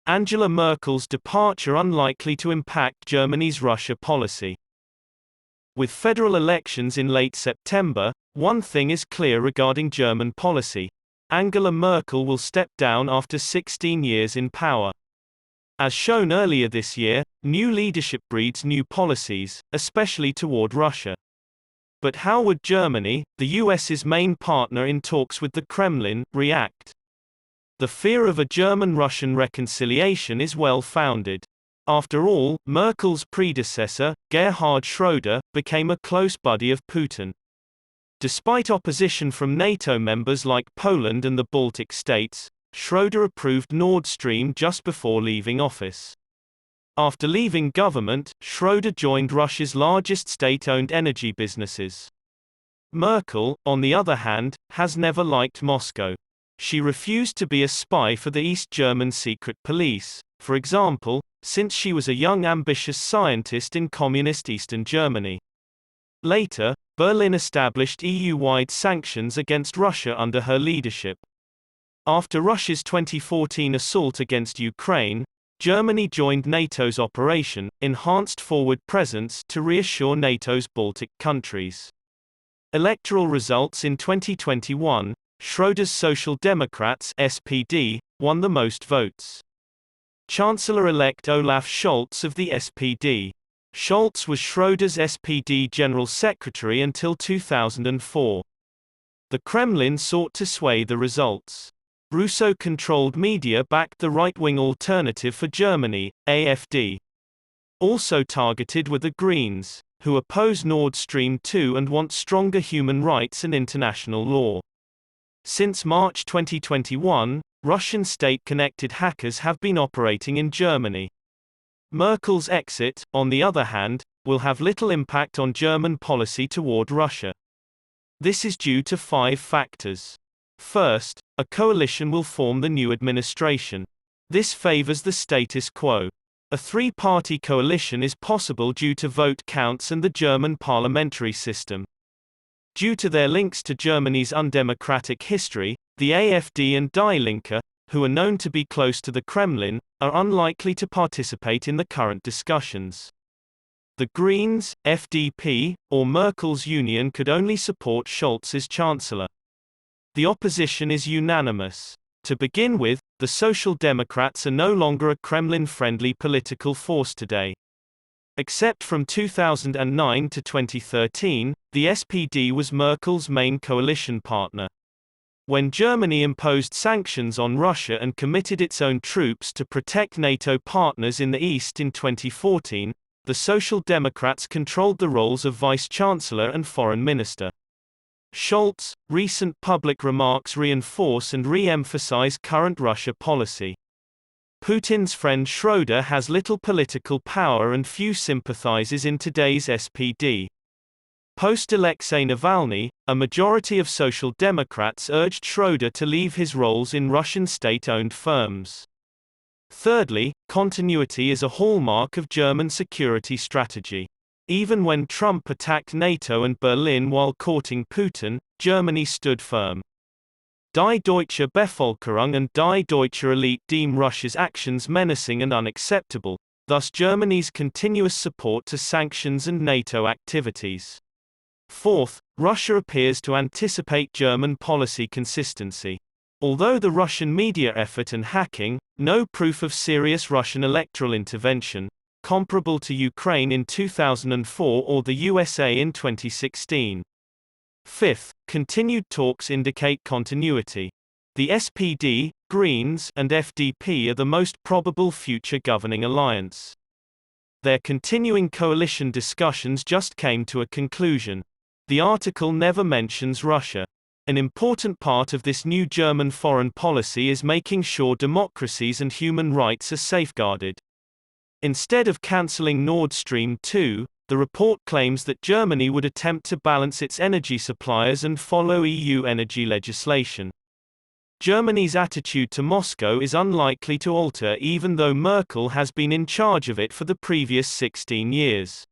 Angela Merkel's departure unlikely to impact Germany's Russia policy. With federal elections in late September, one thing is clear regarding German policy: Angela Merkel will step down after 16 years in power. As shown earlier this year, new leadership breeds new policies, especially toward Russia. But how would Germany, the US's main partner in talks with the Kremlin, react? The fear of a German-Russian reconciliation is well-founded. After all, Merkel's predecessor, Gerhard Schröder, became a close buddy of Putin. Despite opposition from NATO members like Poland and the Baltic States, Schröder approved Nord Stream just before leaving office. After leaving government, Schröder joined Russia's largest state-owned energy businesses. Merkel, on the other hand, has never liked Moscow. She refused to be a spy for the East German secret police, for example, since she was a young ambitious scientist in communist Eastern Germany. Later, Berlin established EU-wide sanctions against Russia under her leadership. After Russia's 2014 assault against Ukraine, Germany joined NATO's Operation Enhanced Forward Presence to reassure NATO's Baltic countries. Electoral results in 2021, Schröder's Social Democrats (SPD) won the most votes. Chancellor-elect Olaf Scholz of the SPD. Scholz was Schröder's SPD General Secretary until 2004. The Kremlin sought to sway the results. Russo-controlled media backed the right-wing Alternative for Germany, AfD. Also targeted were the Greens, who oppose Nord Stream 2 and want stronger human rights and international law. Since March 2021, Russian state-connected hackers have been operating in Germany. Merkel's exit, on the other hand, will have little impact on German policy toward Russia. This is due to 5 factors. First, a coalition will form the new administration. This favors the status quo. A 3-party coalition is possible due to vote counts and the German parliamentary system. Due to their links to Germany's undemocratic history, the AfD and Die Linke, who are known to be close to the Kremlin, are unlikely to participate in the current discussions. The Greens, FDP, or Merkel's Union could only support Scholz as chancellor. The opposition is unanimous. To begin with, the Social Democrats are no longer a Kremlin-friendly political force today. Except from 2009 to 2013, the SPD was Merkel's main coalition partner. When Germany imposed sanctions on Russia and committed its own troops to protect NATO partners in the East in 2014, the Social Democrats controlled the roles of vice-chancellor and foreign minister. Scholz's recent public remarks reinforce and re-emphasize current Russia policy. Putin's friend Schröder has little political power and few sympathizers in today's SPD. Post-Alexei Navalny, a majority of Social Democrats urged Schröder to leave his roles in Russian state-owned firms. Thirdly, continuity is a hallmark of German security strategy. Even when Trump attacked NATO and Berlin while courting Putin, Germany stood firm. Die Deutsche Bevölkerung and Die Deutsche Elite deem Russia's actions menacing and unacceptable, thus Germany's continuous support to sanctions and NATO activities. Fourth, Russia appears to anticipate German policy consistency. Although the Russian media effort and hacking, no proof of serious Russian electoral intervention, comparable to Ukraine in 2004 or the USA in 2016. Fifth, continued talks indicate continuity. The SPD, Greens, and FDP are the most probable future governing alliance. Their continuing coalition discussions just came to a conclusion. The article never mentions Russia. An important part of this new German foreign policy is making sure democracies and human rights are safeguarded. Instead of cancelling Nord Stream 2, the report claims that Germany would attempt to balance its energy suppliers and follow EU energy legislation. Germany's attitude to Moscow is unlikely to alter even though Merkel has been in charge of it for the previous 16 years.